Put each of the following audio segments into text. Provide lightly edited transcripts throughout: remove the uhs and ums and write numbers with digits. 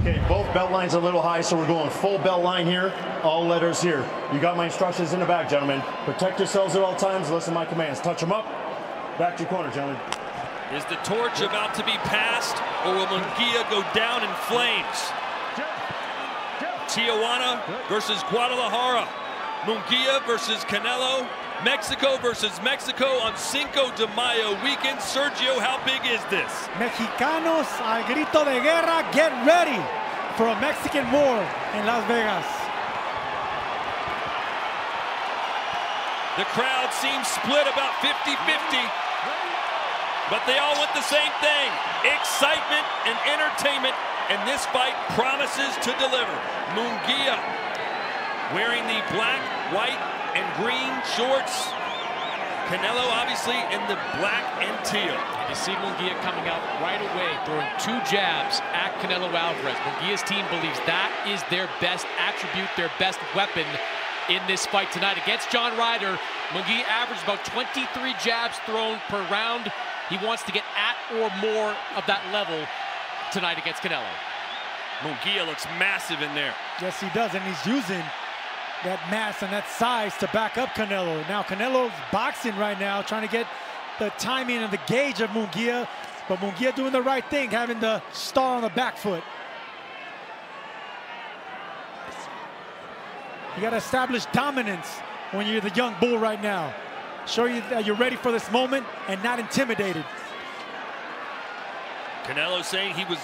Okay, both belt lines a little high, so we're going full belt line here, all letters here. You got my instructions in the back, gentlemen. Protect yourselves at all times, listen to my commands. Touch them up, back to your corner, gentlemen. Is the torch about to be passed, or will Munguia go down in flames? Tijuana versus Guadalajara. Munguia versus Canelo. Mexico versus Mexico on Cinco de Mayo weekend. Sergio, how big is this? Mexicanos al grito de guerra, get ready for a Mexican war in Las Vegas. The crowd seems split about 50-50, but they all want the same thing: excitement and entertainment, and this fight promises to deliver. Munguia wearing the black, white, and green shorts. Canelo obviously in the black and teal. And you see Munguia coming out right away, throwing 2 jabs at Canelo Alvarez. Munguia's team believes that is their best attribute, their best weapon in this fight tonight. Against John Ryder, Munguia averaged about 23 jabs thrown per round. He wants to get at or more of that level tonight against Canelo. Munguia looks massive in there. Yes, he does, and he's using that mass and that size to back up Canelo. Now Canelo's boxing right now, trying to get the timing and the gauge of Munguia, but Munguia doing the right thing, having the star on the back foot. You got to establish dominance when you're the young bull right now. Show you that you're ready for this moment and not intimidated. Canelo saying he was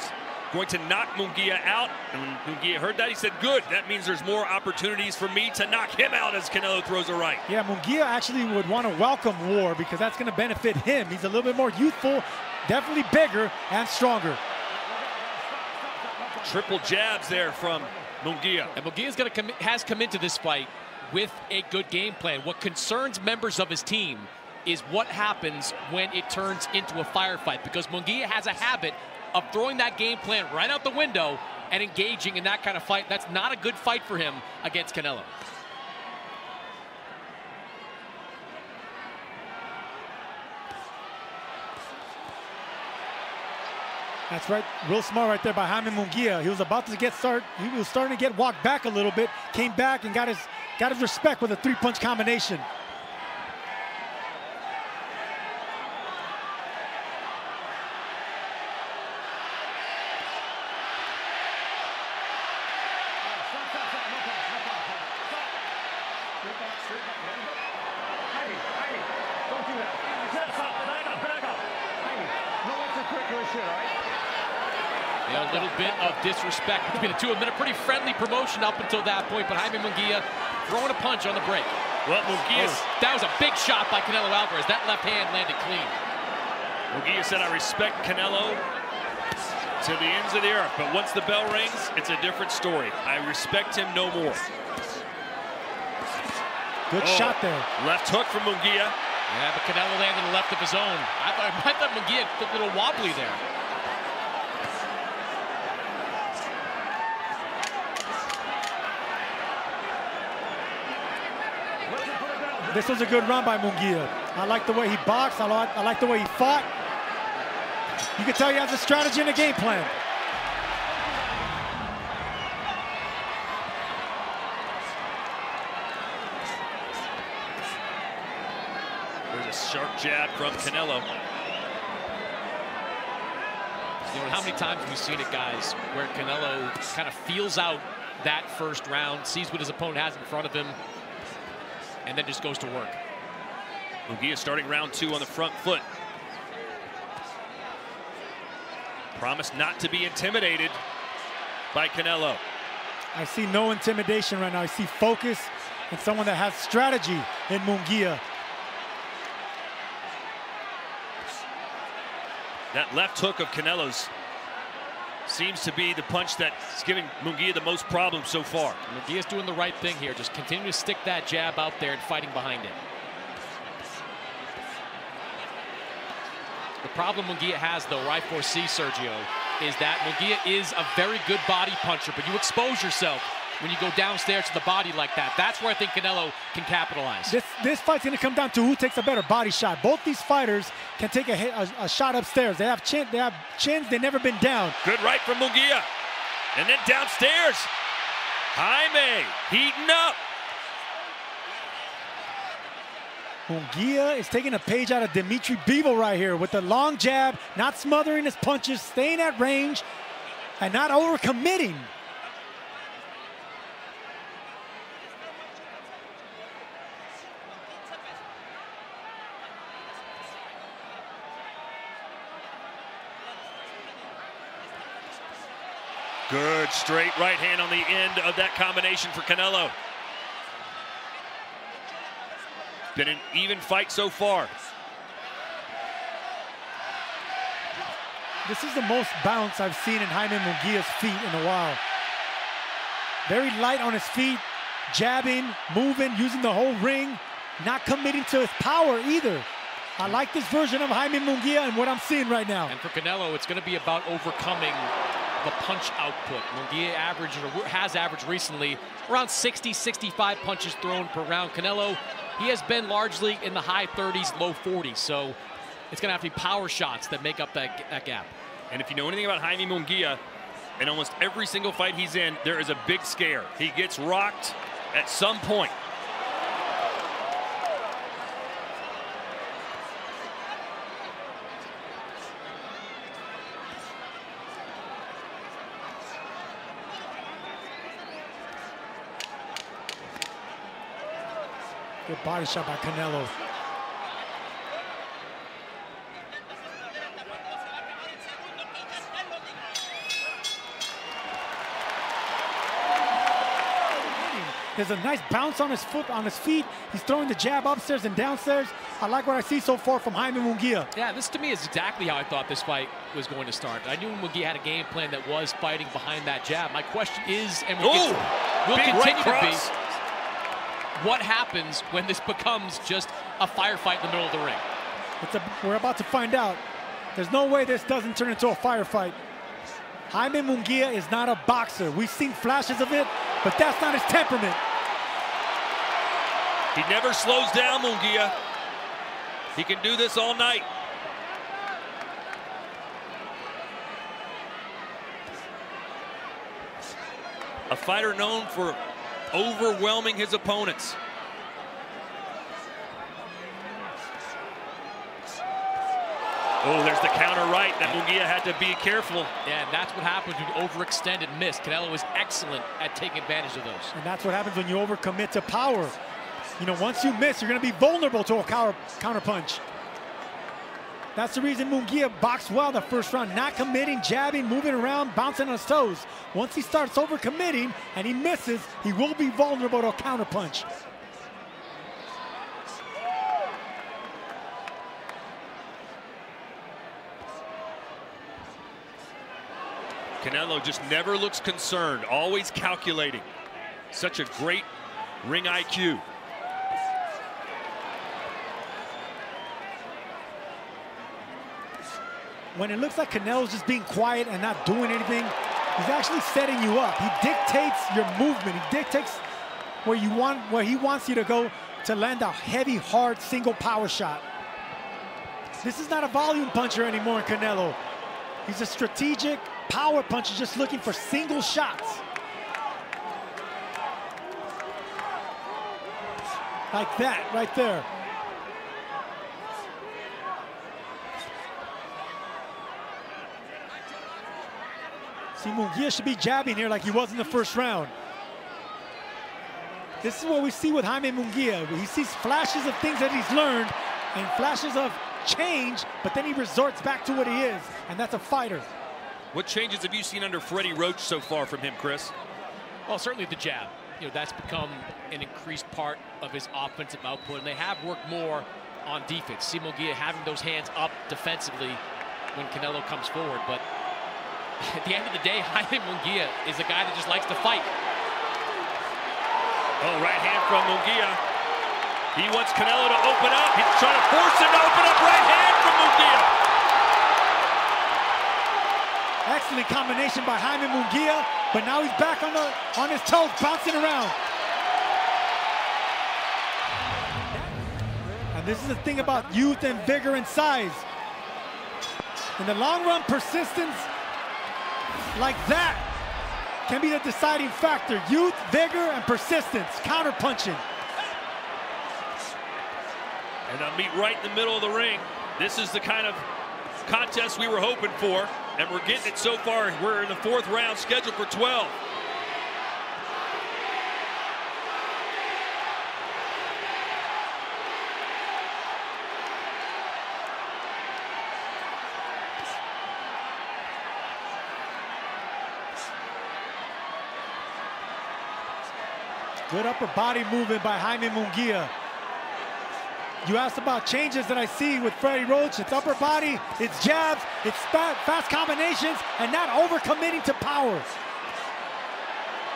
going to knock Munguia out, and when Munguia heard that, he said, good, that means there's more opportunities for me to knock him out as Canelo throws a right. Yeah, Munguia actually would want to welcome war because that's going to benefit him. He's a little bit more youthful, definitely bigger and stronger. Triple jabs there from Munguia. And Munguia's has come into this fight with a good game plan. What concerns members of his team is what happens when it turns into a firefight, because Munguia has a habit of throwing that game plan right out the window and engaging in that kind of fight. That's not a good fight for him against Canelo. That's right, real smart right there by Jaime Munguia. He was about to get started. He was starting to get walked back a little bit, came back and got his respect with a 3-punch combination. A little bit of disrespect between the two of them. Been a pretty friendly promotion up until that point, but Jaime Munguia throwing a punch on the break. Well, Munguia, that was a big shot by Canelo Alvarez. That left hand landed clean. Munguia said, I respect Canelo to the ends of the earth, but once the bell rings, it's a different story. I respect him no more. Good shot there. Left hook from Munguia. Yeah, but Canelo landed a left of his own. I thought Munguia looked a little wobbly there. This was a good run by Munguia. I like the way he boxed. I like the way he fought. You can tell he has a strategy and a game plan. There's a sharp jab from Canelo. You know, how many times have we seen it, guys, where Canelo kind of feels out that first round, sees what his opponent has in front of him, and then just goes to work. Munguia starting round 2 on the front foot. Promised not to be intimidated by Canelo. I see no intimidation right now. I see focus and someone that has strategy in Munguia. That left hook of Canelo's seems to be the punch that's giving Munguia the most problems so far. Munguia's doing the right thing here. Just continue to stick that jab out there and fighting behind it. The problem Munguia has, though, I foresee, Sergio, is that Munguia is a very good body puncher, but you expose yourself when you go downstairs to the body like that. That's where I think Canelo can capitalize. This fight's going to come down to who takes a better body shot. Both these fighters can take a shot upstairs. They have chins. They've never been down. Good right from Munguia. And then downstairs, Jaime heating up. Munguia is taking a page out of Dimitri Bivol right here with the long jab, not smothering his punches, staying at range, and not overcommitting. Good straight right hand on the end of that combination for Canelo. Been an even fight so far. This is the most bounce I've seen in Jaime Munguia's feet in a while. Very light on his feet, jabbing, moving, using the whole ring, not committing to his power either. I like this version of Jaime Munguia and what I'm seeing right now. And for Canelo, it's going to be about overcoming the punch output. Munguia has averaged recently around 60, 65 punches thrown per round. Canelo, he has been largely in the high 30s, low 40s. So it's going to have to be power shots that make up that gap. And if you know anything about Jaime Munguia, in almost every single fight he's in, there is a big scare. He gets rocked at some point. Good body shot by Canelo. There's a nice bounce on his foot, on his feet. He's throwing the jab upstairs and downstairs. I like what I see so far from Jaime Munguia. Yeah, this to me is exactly how I thought this fight was going to start. I knew Munguia had a game plan that was fighting behind that jab. My question is, and will continue to be, what happens when this becomes just a firefight in the middle of the ring? We're about to find out. There's no way this doesn't turn into a firefight. Jaime Munguia is not a boxer. We've seen flashes of it, but that's not his temperament. He never slows down, Munguia. He can do this all night. A fighter known for overwhelming his opponents. Oh, there's the counter right that Munguia had to be careful. Yeah, and that's what happens when you overextend and miss. Canelo is excellent at taking advantage of those. And that's what happens when you overcommit to power. You know, once you miss, you're going to be vulnerable to a counter punch. That's the reason Munguia boxed well the first round, not committing, jabbing, moving around, bouncing on his toes. Once he starts overcommitting and he misses, he will be vulnerable to a counter punch. Canelo just never looks concerned, always calculating. Such a great ring IQ. When it looks like Canelo's just being quiet and not doing anything, he's actually setting you up. He dictates your movement. He dictates where he wants you to go to land a heavy, hard, single power shot. This is not a volume puncher anymore in Canelo. He's a strategic power puncher just looking for single shots. Like that, right there. See, Munguia should be jabbing here like he was in the first round. This is what we see with Jaime Munguia. He sees flashes of things that he's learned and flashes of change, but then he resorts back to what he is, and that's a fighter. What changes have you seen under Freddie Roach so far from him, Chris? Well, certainly the jab. You know, that's become an increased part of his offensive output, and they have worked more on defense. See Munguia having those hands up defensively when Canelo comes forward, but at the end of the day, Jaime Munguia is a guy that just likes to fight. Oh, right hand from Munguia. He wants Canelo to open up. He's trying to force him to open up. Right hand from Munguia. Excellent combination by Jaime Munguia, but now he's back on his toes, bouncing around. And this is the thing about youth and vigor and size. In the long run, persistence like that can be the deciding factor. Youth, vigor, and persistence. Counter-punching. And they'll meet right in the middle of the ring. This is the kind of contest we were hoping for, and we're getting it so far. We're in the 4th round, scheduled for 12. Good upper body movement by Jaime Munguia. You asked about changes that I see with Freddie Roach. It's upper body, it's jabs, it's fast combinations, and not overcommitting to power.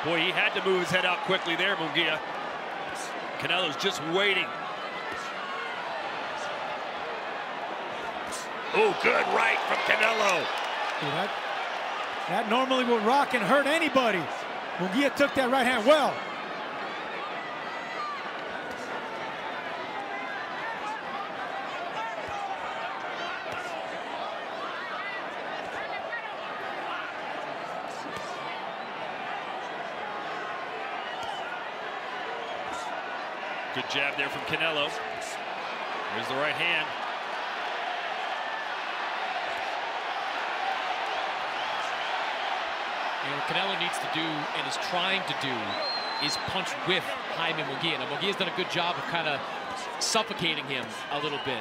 Boy, he had to move his head out quickly there, Munguia. Canelo's just waiting. Oh, good right from Canelo. Dude, that normally would rock and hurt anybody. Munguia took that right hand well. Good jab there from Canelo. There's the right hand. You know, what Canelo needs to do and is trying to do is punch with Jaime Munguia. Now, Munguia's done a good job of kind of suffocating him a little bit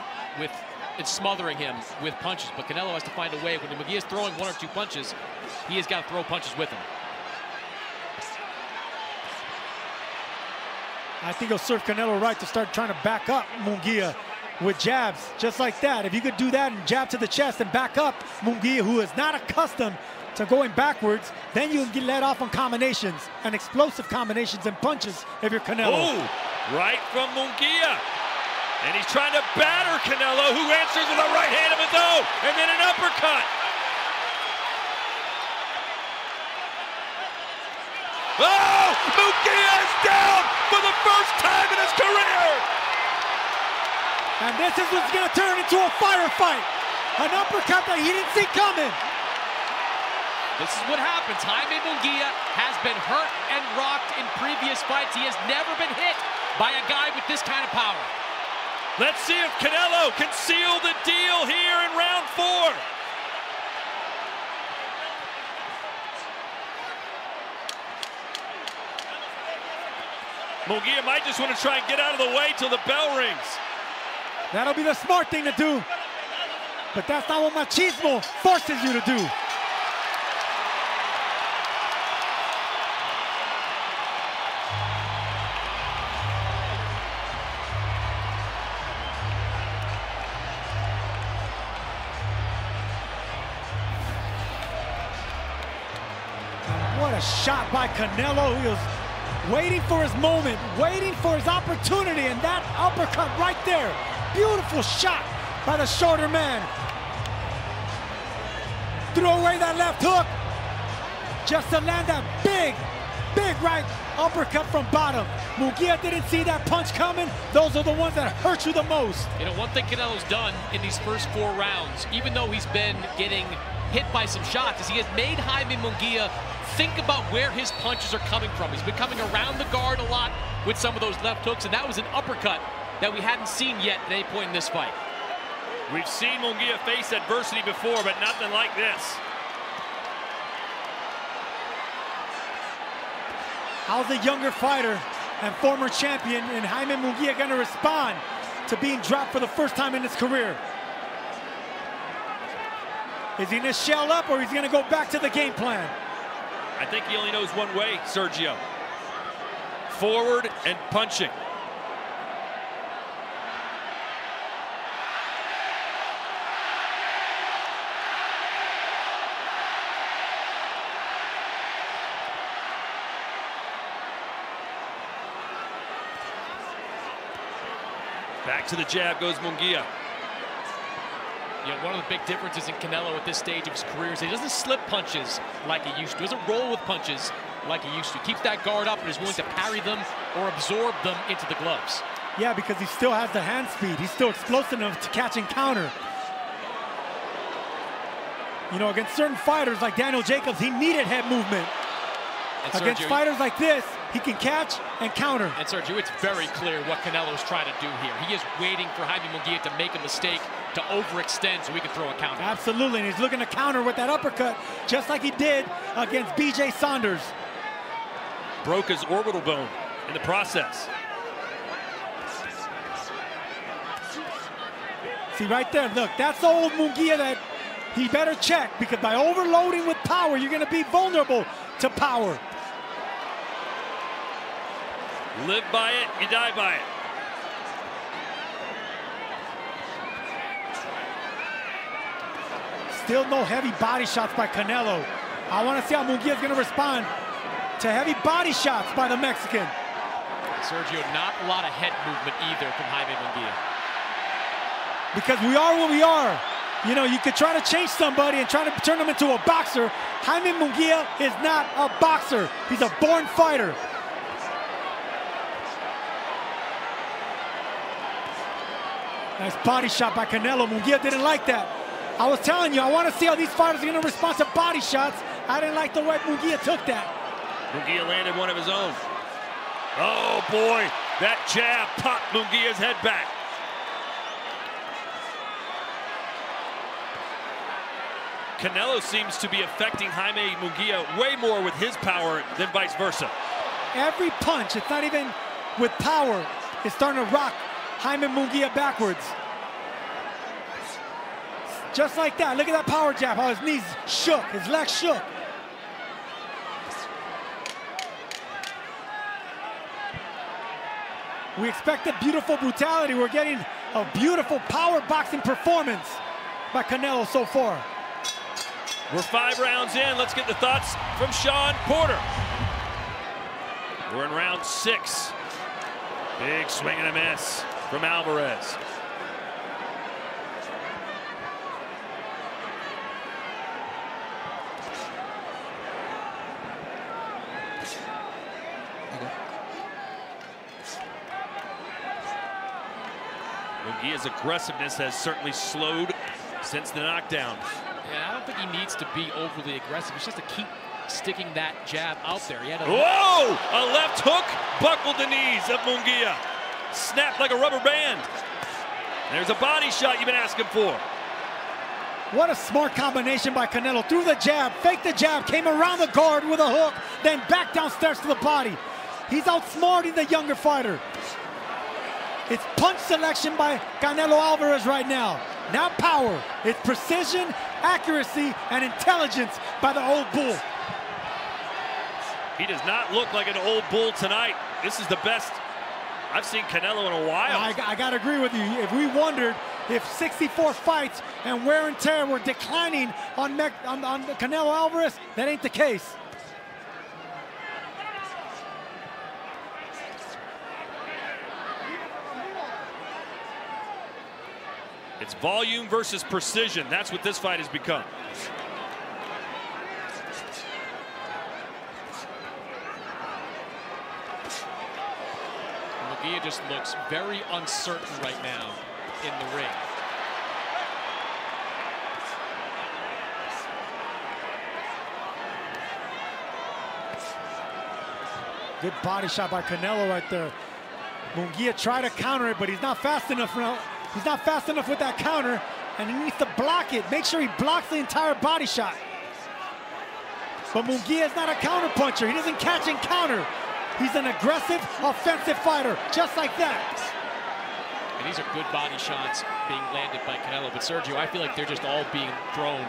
and smothering him with punches, but Canelo has to find a way. When Munguia's throwing 1 or 2 punches, he has got to throw punches with him. I think he'll serve Canelo right to start trying to back up Munguia with jabs, just like that. If you could do that and jab to the chest and back up Munguia, who is not accustomed to going backwards, then you can get let off on combinations and explosive combinations and punches if you're Canelo. Oh, right from Munguia. And he's trying to batter Canelo, who answers with a right hand of his own, and then an uppercut. Oh, Munguia is down for the first time in his career. And this is what's going to turn into a firefight. An uppercut that he didn't see coming. This is what happens. Jaime Munguia has been hurt and rocked in previous fights. He has never been hit by a guy with this kind of power. Let's see if Canelo can seal the deal here in round 4. Munguia might just want to try and get out of the way till the bell rings. That'll be the smart thing to do. But that's not what machismo forces you to do. What a shot by Canelo. He was waiting for his moment, waiting for his opportunity, and that uppercut right there. Beautiful shot by the shorter man. Threw away that left hook just to land that big right uppercut from bottom. Munguia didn't see that punch coming. Those are the ones that hurt you the most. You know, one thing Canelo's done in these first 4 rounds, even though he's been getting hit by some shots, is he has made Jaime Munguia think about where his punches are coming from. He's been coming around the guard a lot with some of those left hooks, and that was an uppercut that we hadn't seen yet at any point in this fight. We've seen Munguia face adversity before, but nothing like this. How's the younger fighter and former champion in Jaime Munguia going to respond to being dropped for the first time in his career? Is he going to shell up, or is he going to go back to the game plan? I think he only knows one way, Sergio. Forward and punching. Back to the jab goes Munguia. You know, one of the big differences in Canelo at this stage of his career is he doesn't slip punches like he used to. He doesn't roll with punches like he used to. Keeps that guard up and is willing to parry them or absorb them into the gloves. Yeah, because he still has the hand speed. He's still explosive enough to catch and counter. You know, against certain fighters like Daniel Jacobs, he needed head movement. Against fighters like this, he can catch and counter. And Sergio, it's very clear what Canelo's trying to do here. He is waiting for Jaime Munguia to make a mistake, to overextend so he can throw a counter. Absolutely, and he's looking to counter with that uppercut, just like he did against BJ Saunders. Broke his orbital bone in the process. See right there, look, that's the old Munguia that he better check, because by overloading with power, you're gonna be vulnerable to power. Live by it, you die by it. Still no heavy body shots by Canelo. I want to see how Munguia is going to respond to heavy body shots by the Mexican. Sergio, not a lot of head movement either from Jaime Munguia. Because we are what we are. You know, you could try to change somebody and try to turn them into a boxer. Jaime Munguia is not a boxer. He's a born fighter. Nice body shot by Canelo. Munguia didn't like that. I was telling you, I want to see how these fighters are going to respond to body shots. I didn't like the way Munguia took that. Munguia landed one of his own. Oh boy, that jab popped Munguia's head back. Canelo seems to be affecting Jaime Munguia way more with his power than vice versa. Every punch, it's not even with power, it's starting to rock Jaime Munguia backwards. Just like that. Look at that power jab, how his knees shook, his legs shook. We expected beautiful brutality. We're getting a beautiful power boxing performance by Canelo so far. We're 5 rounds in. Let's get the thoughts from Sean Porter. We're in round 6. Big swing and a miss from Alvarez. Munguia's aggressiveness has certainly slowed since the knockdown. Yeah, I don't think he needs to be overly aggressive. It's just to keep sticking that jab out there. He had a whoa! A left hook buckled the knees of Munguia. Snapped like a rubber band. There's a body shot you've been asking for. What a smart combination by Canelo. Threw the jab, faked the jab, came around the guard with a hook, then back downstairs to the body. He's outsmarting the younger fighter. It's punch selection by Canelo Alvarez right now. Not power. It's precision, accuracy, and intelligence by the old bull. He does not look like an old bull tonight. This is the best I've seen Canelo in a while. I got to agree with you. If we wondered if 64 fights and wear and tear were declining on Canelo Alvarez, that ain't the case. It's volume versus precision. That's what this fight has become. Munguia just looks very uncertain right now in the ring. Good body shot by Canelo right there. Munguia tried to counter it, but he's not fast enough now. He's not fast enough with that counter, and he needs to block it. Make sure he blocks the entire body shot. But Munguia is not a counter puncher. He doesn't catch and counter. He's an aggressive, offensive fighter, just like that. And these are good body shots being landed by Canelo. But Sergio, I feel like they're just all being thrown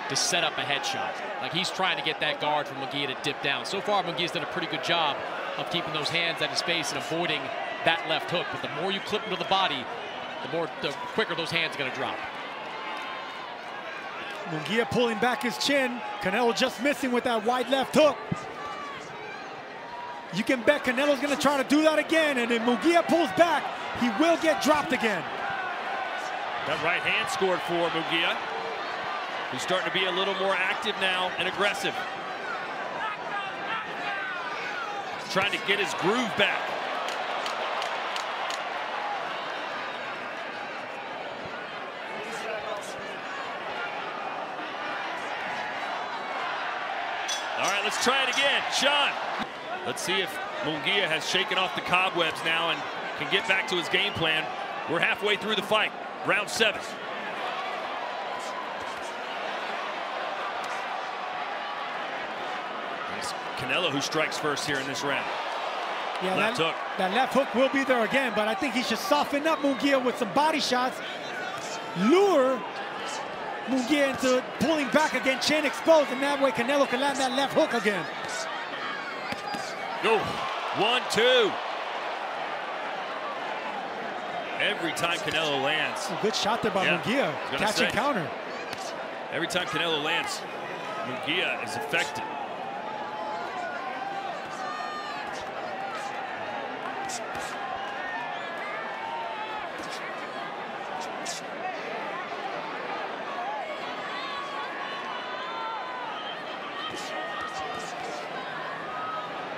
to set up a headshot. Like he's trying to get that guard from Munguia to dip down. So far, Munguia's done a pretty good job of keeping those hands at his face and avoiding that left hook. But the more you clip him to the body, the quicker those hands are going to drop. Munguia pulling back his chin. Canelo just missing with that wide left hook. You can bet Canelo's going to try to do that again, and if Munguia pulls back, he will get dropped again. That right hand scored for Munguia, who's starting to be a little more active now and aggressive. Trying to get his groove back. All right, let's try it again. Sean. Let's see if Munguia has shaken off the cobwebs now and can get back to his game plan. We're halfway through the fight. Round 7. It's Canelo who strikes first here in this round. Yeah, left hook. That left hook will be there again, but I think he should soften up Munguia with some body shots. Lure Munguia into pulling back again, chin exposed, and that way Canelo can land that left hook again. Go. 1, 2. Every time Canelo lands. A good shot there by Munguia. Catch and counter. Every time Canelo lands, Munguia is affected.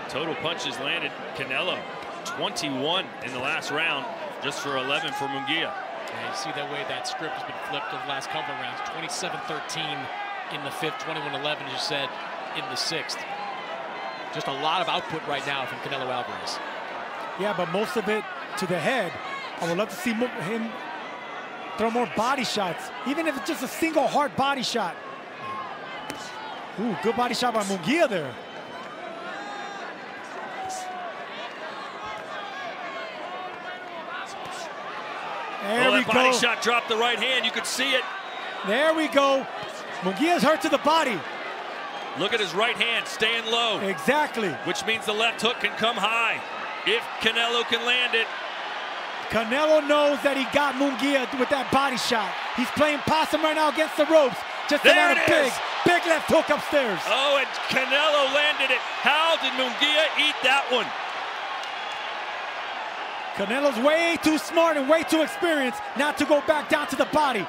Total punches landed Canelo 21 in the last round, just for 11 for Munguia. Yeah, you see that way that script has been flipped over the last couple of rounds. 27-13 in the 5th, 21-11, as you said, in the 6th. Just a lot of output right now from Canelo Alvarez. Yeah, but most of it to the head. I would love to see him throw more body shots, even if it's just a single hard body shot. Ooh, good body shot by Munguia there. There we that body shot dropped the right hand. You could see it. There we go. Munguia's hurt to the body. Look at his right hand staying low. Exactly. Which means the left hook can come high if Canelo can land it. Canelo knows that he got Munguia with that body shot. He's playing possum right now against the ropes. Just another big left hook upstairs. Oh, and Canelo landed it. How did Munguia eat that one? Canelo's way too smart and way too experienced not to go back down to the body.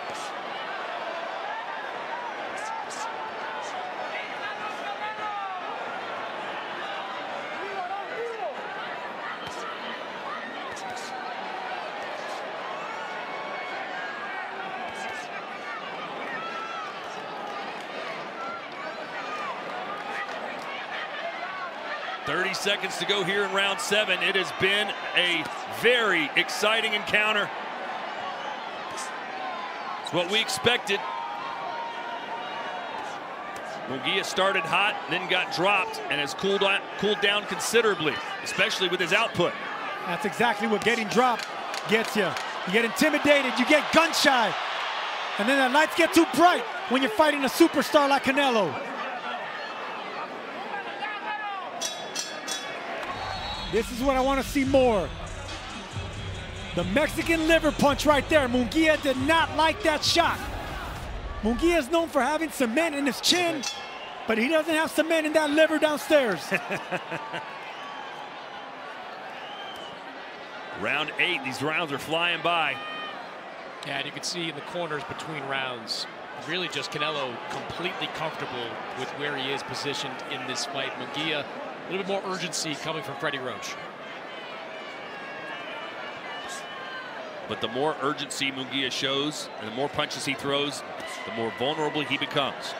.30 seconds to go here in round 7. It has been a very exciting encounter. It's what we expected. Munguia started hot, then got dropped, and has cooled down considerably, especially with his output. That's exactly what getting dropped gets you. You get intimidated, you get gun shy, and then the lights get too bright when you're fighting a superstar like Canelo. This is what I want to see more. The Mexican liver punch right there. Munguia did not like that shot. Munguia is known for having cement in his chin, but he doesn't have cement in that liver downstairs. Round 8, these rounds are flying by. Yeah, and you can see in the corners between rounds, really just Canelo completely comfortable with where he is positioned in this fight. Munguia, a little bit more urgency coming from Freddie Roach. But the more urgency Munguia shows and the more punches he throws, the more vulnerable he becomes.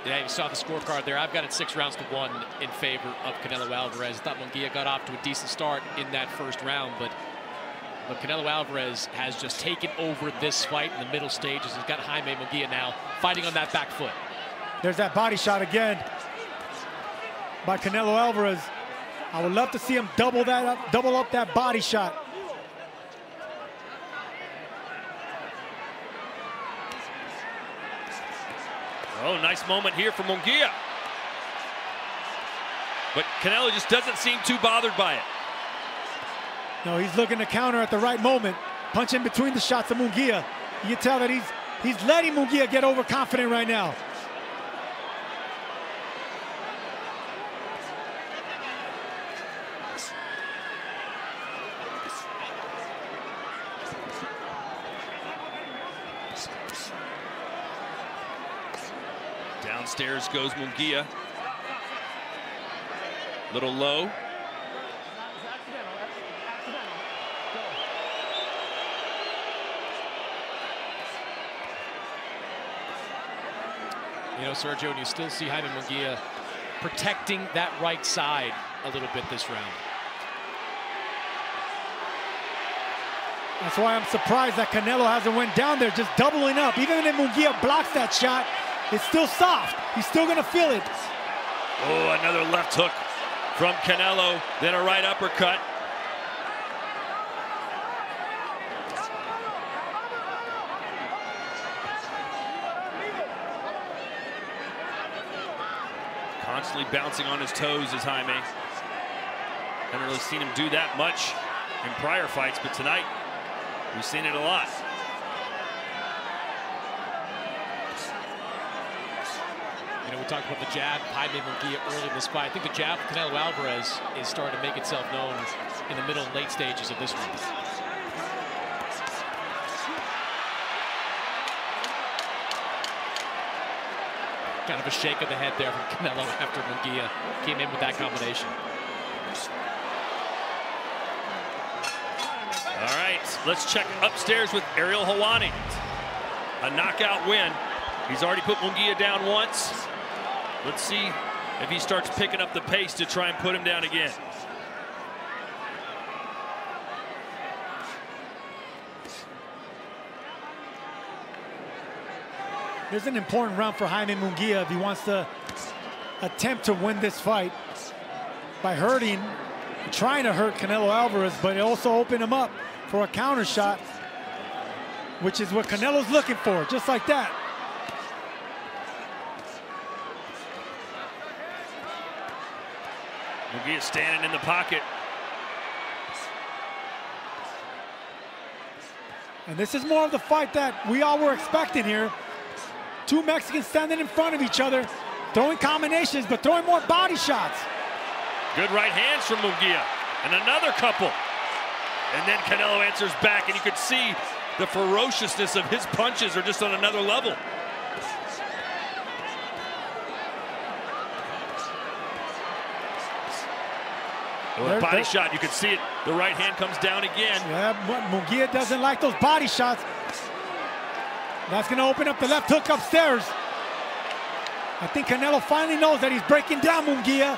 Yeah, you saw the scorecard there. I've got it 6-1 in favor of Canelo Alvarez. I thought Munguia got off to a decent start in that first round, but Canelo Alvarez has just taken over this fight in the middle stages. He's got Jaime Munguia now fighting on that back foot. There's that body shot again by Canelo Alvarez. I would love to see him double up that body shot. Oh, nice moment here for Munguia. But Canelo just doesn't seem too bothered by it. No, he's looking to counter at the right moment. Punch in between the shots of Munguia. You can tell that he's letting Munguia get overconfident right now. Downstairs goes Munguia. Little low. You know, Sergio, and you still see Jaime Munguia protecting that right side a little bit this round. That's why I'm surprised that Canelo hasn't went down there, just doubling up. Even if Munguia blocks that shot, it's still soft. He's still gonna feel it. Oh, another left hook from Canelo, then a right uppercut. Constantly bouncing on his toes is Jaime. Haven't really seen him do that much in prior fights, but tonight we've seen it a lot. You know, we talked about the jab, Jaime Munguia early in this fight. I think the jab of Canelo Alvarez is starting to make itself known in the middle and late stages of this one. Kind of a shake of the head there from Canelo after Munguia came in with that combination. All right, let's check upstairs with Ariel Helwani. A knockout win. He's already put Munguia down once. Let's see if he starts picking up the pace to try and put him down again. There's an important round for Jaime Munguia if he wants to attempt to win this fight by trying to hurt Canelo Alvarez, but also open him up for a counter shot, which is what Canelo's looking for, just like that. Munguia standing in the pocket. And this is more of the fight that we all were expecting here. Two Mexicans standing in front of each other, throwing combinations, but throwing more body shots. Good right hands from Munguia, and another couple. And then Canelo answers back, and you could see the ferociousness of his punches are just on another level. Oh, a body shot, you can see it. The right hand comes down again. Yeah, Munguia doesn't like those body shots. That's going to open up the left hook upstairs. I think Canelo finally knows that he's breaking down Munguia.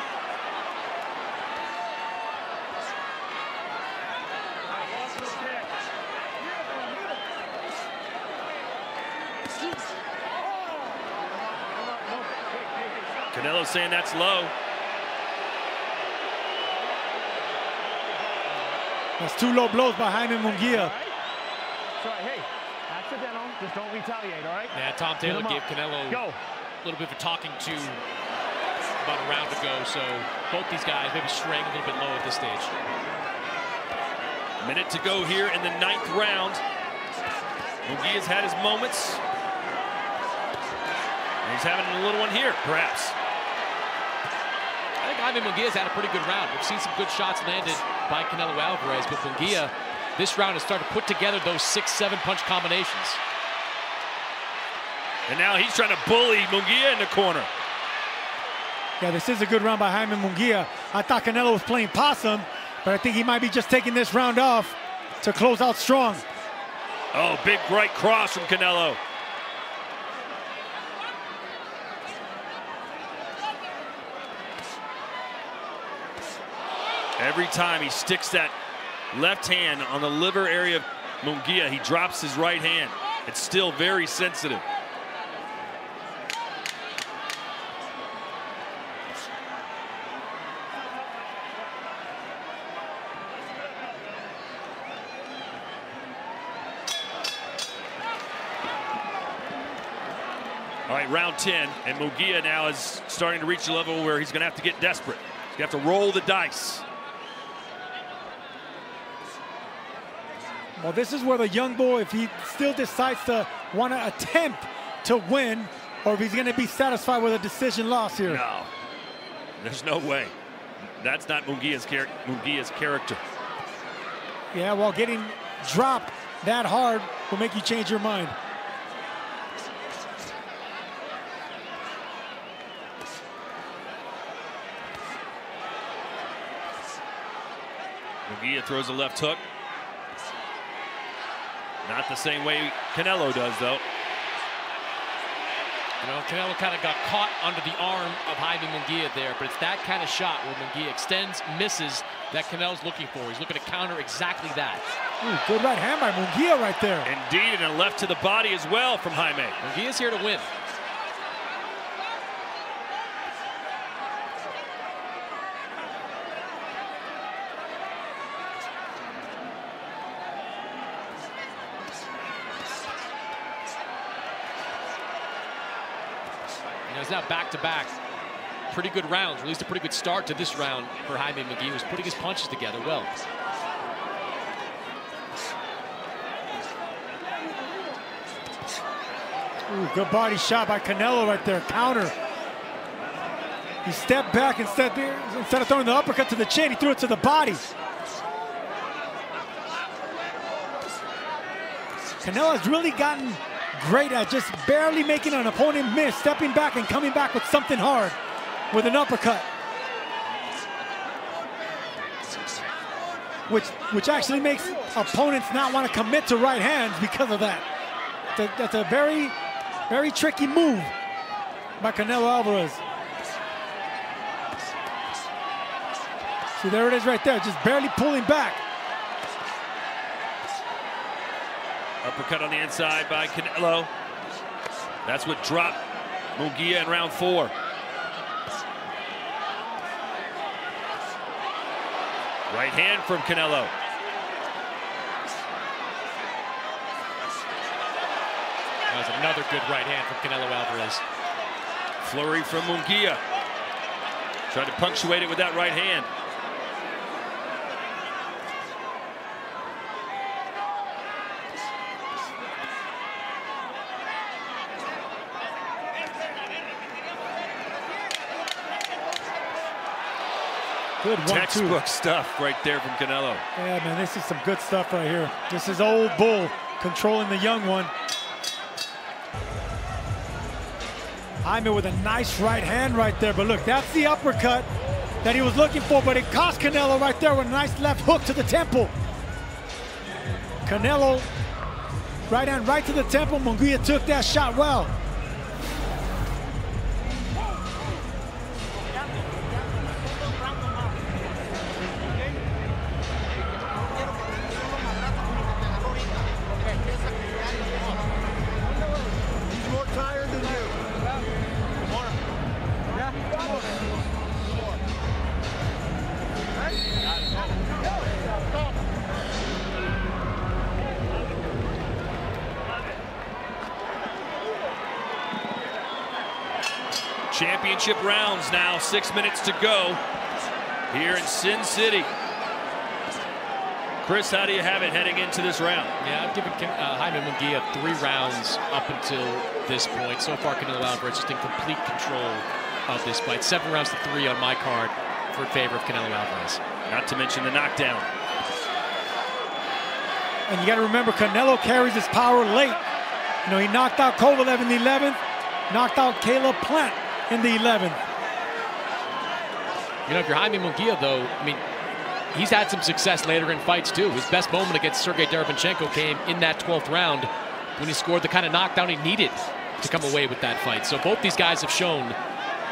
Canelo saying that's low. That's two low blows by Jaime Munguia. Sorry, hey, accidental. Just don't retaliate, all right? Yeah, Tom Taylor gave Canelo a little bit of a talking to about a round ago, so both these guys maybe straying a little bit low at this stage. Minute to go here in the 9th round. Munguia's had his moments. And he's having a little one here, perhaps. I think Jaime Munguia's had a pretty good round. We've seen some good shots landed by Canelo Alvarez, but Munguia this round has started to put together those 6-7 punch combinations. And now he's trying to bully Munguia in the corner. Yeah, this is a good round by Jaime Munguia. I thought Canelo was playing possum, but I think he might be just taking this round off to close out strong. Oh, big right cross from Canelo. Every time he sticks that left hand on the liver area of Munguia, he drops his right hand. It's still very sensitive. All right, round 10, and Munguia now is starting to reach a level where he's going to have to get desperate. He's going to have to roll the dice. Well, this is where the young boy, if he still decides to want to attempt to win, or if he's going to be satisfied with a decision loss here. No, there's no way. That's not Munguia's character. Yeah, well, getting dropped that hard will make you change your mind. Munguia throws a left hook. Not the same way Canelo does, though. You know, Canelo kind of got caught under the arm of Jaime Munguia there, but it's that kind of shot where Munguia extends, misses, that Canelo's looking for. He's looking to counter exactly that. Ooh, good right hand by Munguia right there. Indeed, and a left to the body as well from Jaime. Munguia's here to win. It's now back-to-back pretty good rounds, or at least a pretty good start to this round for Jaime Munguia. He was putting his punches together well. Ooh, good body shot by Canelo right there. Counter. He stepped back instead of throwing the uppercut to the chin, he threw it to the body. Canelo has really gotten great at just barely making an opponent miss, stepping back and coming back with something hard with an uppercut. Which actually makes opponents not want to commit to right hands because of that. That's a very, very tricky move by Canelo Alvarez. See, there it is right there, just barely pulling back. Uppercut on the inside by Canelo. That's what dropped Munguia in round 4. Right hand from Canelo. That was another good right hand from Canelo Alvarez. Flurry from Munguia. Trying to punctuate it with that right hand. Good textbook stuff right there from Canelo. Yeah, man, this is some good stuff right here. This is old bull controlling the young one. Jaime with a nice right hand right there, but look, that's the uppercut that he was looking for, but it cost Canelo right there with a nice left hook to the temple. Canelo, right hand right to the temple. Munguia took that shot well. Championship rounds now, 6 minutes to go here in Sin City. Chris, how do you have it heading into this round? Yeah, I've given Jaime Munguia 3 rounds up until this point. So far, Canelo Alvarez just in complete control of this fight. 7 rounds to 3 on my card in favor of Canelo Alvarez. Not to mention the knockdown. And you got to remember, Canelo carries his power late. You know, he knocked out Kovalev in the 11th, knocked out Caleb Plant in the 11th. You know, if you're Jaime Munguia, though, I mean, he's had some success later in fights, too. His best moment against Sergey Derevyanchenko came in that 12th round when he scored the kind of knockdown he needed to come away with that fight. So both these guys have shown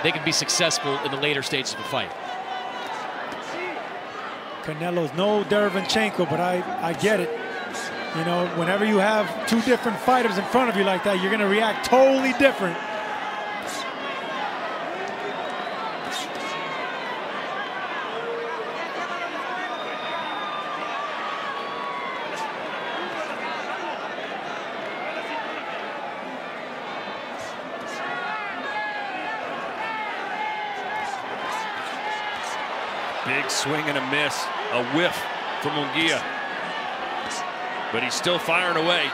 they can be successful in the later stages of a fight. Canelo's no Derevyanchenko, but I get it. You know, whenever you have 2 different fighters in front of you like that, you're going to react totally different. Big swing and a miss, a whiff from Munguia. But he's still firing away.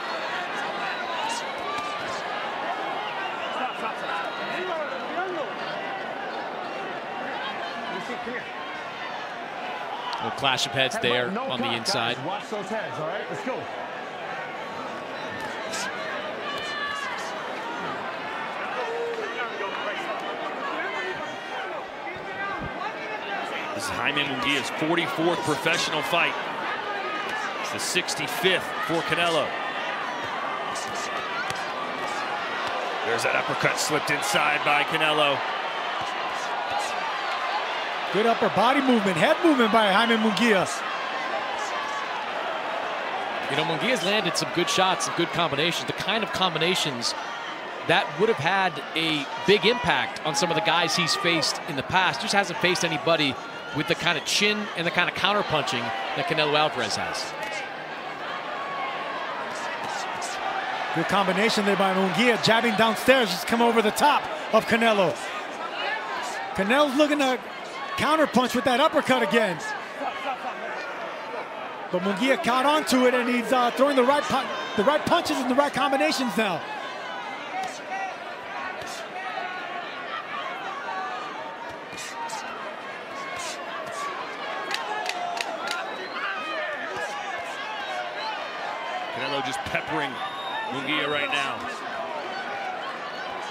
A little clash of heads there on the inside. Watch those heads, all right? Let's go. This is Jaime Munguia's 44th professional fight. It's the 65th for Canelo. There's that uppercut slipped inside by Canelo. Good upper body movement, head movement by Jaime Munguia. You know, Munguia's landed some good shots, some good combinations, the kind of combinations that would have had a big impact on some of the guys he's faced in the past. Just hasn't faced anybody with the kind of chin and the kind of counter-punching that Canelo Alvarez has. Good combination there by Munguia, jabbing downstairs, just come over the top of Canelo. Canelo's looking to counter-punch with that uppercut again. But Munguia caught onto it, and he's throwing the right punches and the right combinations now. Canelo just peppering Munguia right now.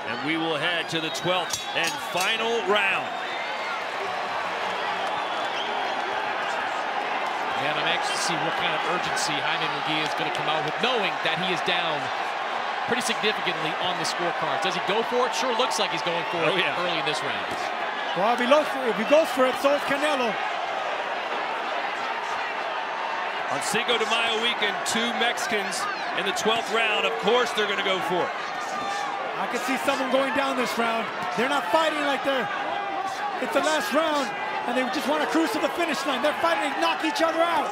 And we will head to the 12th and final round. And I'm anxious to see what kind of urgency Jaime Munguia is going to come out with, knowing that he is down pretty significantly on the scorecards. Does he go for it? Sure looks like he's going for it early in this round. Well, if he goes for it, so is Canelo. On Cinco de Mayo weekend, 2 Mexicans in the 12th round. Of course they're going to go for it. I can see someone going down this round. They're not fighting like it's the last round, and they just want to cruise to the finish line. They're fighting to knock each other out.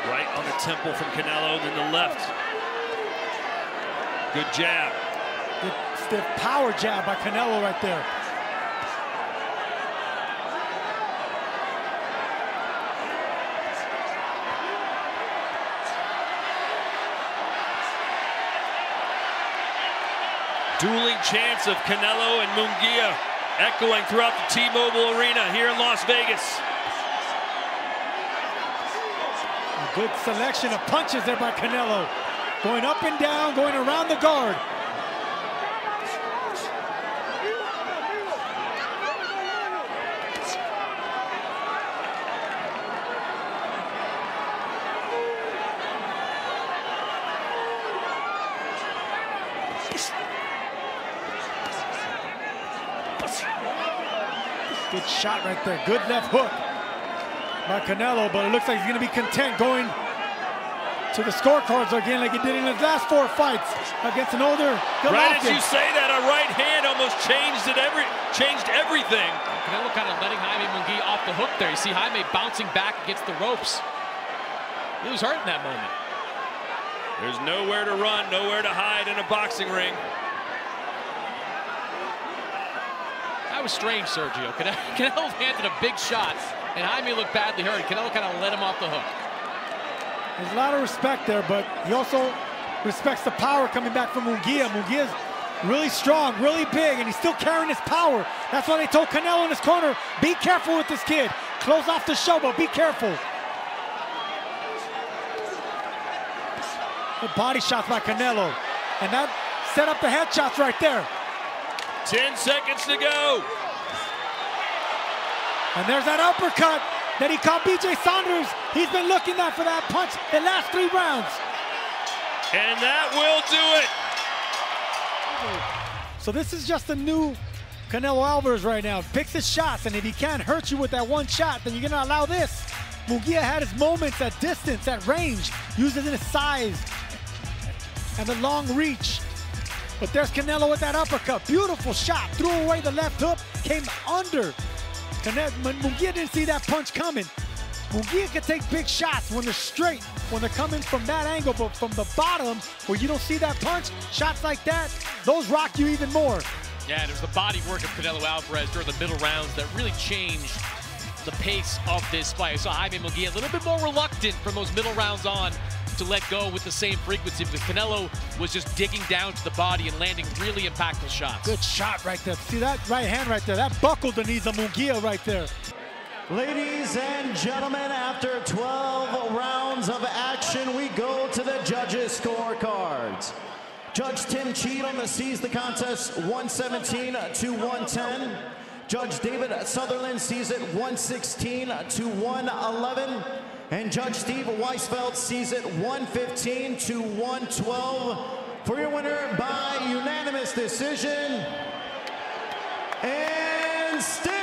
Right on the temple from Canelo, then the left. Good jab. Good stiff power jab by Canelo right there. Dueling chants of Canelo and Munguia echoing throughout the T-Mobile Arena here in Las Vegas. A good selection of punches there by Canelo. Going up and down, going around the guard. Good shot right there. Good left hook by Canelo, but it looks like he's going to be content going to the scorecards again like he did in his last 4 fights against an older Golovkin. Right as you say that, a right hand almost changed everything. Canelo kind of letting Jaime Munguia off the hook there. You see Jaime bouncing back against the ropes. He was hurt in that moment. There's nowhere to run, nowhere to hide in a boxing ring. That was strange, Sergio. Canelo landed a big shot, and Jaime looked badly hurt. Canelo kind of let him off the hook. There's a lot of respect there, but he also respects the power coming back from Munguia. Munguia's really strong, really big, and he's still carrying his power. That's why they told Canelo in his corner, be careful with this kid. Close off the show, but be careful. Good body shots by Canelo. And that set up the headshots right there. 10 seconds to go. And there's that uppercut that he caught BJ Saunders. He's been looking for that punch the last 3 rounds. And that will do it. So this is just a new Canelo Alvarez right now. Picks his shots, and if he can't hurt you with that one shot, then you're gonna allow this. Munguia had his moments at distance, at range, uses his size and the long reach. But there's Canelo with that uppercut. Beautiful shot. Threw away the left hook. Came under. Munguia didn't see that punch coming. Munguia can take big shots when they're straight, when they're coming from that angle, but from the bottom, where you don't see that punch, shots like that, those rock you even more. Yeah, there's the body work of Canelo Alvarez during the middle rounds that really changed the pace of this fight. So Jaime Munguia a little bit more reluctant from those middle rounds on to let go with the same frequency, because Canelo was just digging down to the body and landing really impactful shots. Good shot right there. See that right hand right there? That buckled the knees of Munguia right there. Ladies and gentlemen, after 12 rounds of action, we go to the judges' scorecards. Judge Tim Cheatham sees the contest 117 to 110. Judge David Sutherland sees it 116 to 111. And Judge Steve Weisfeld sees it 115 to 112. For your winner by unanimous decision, and Steve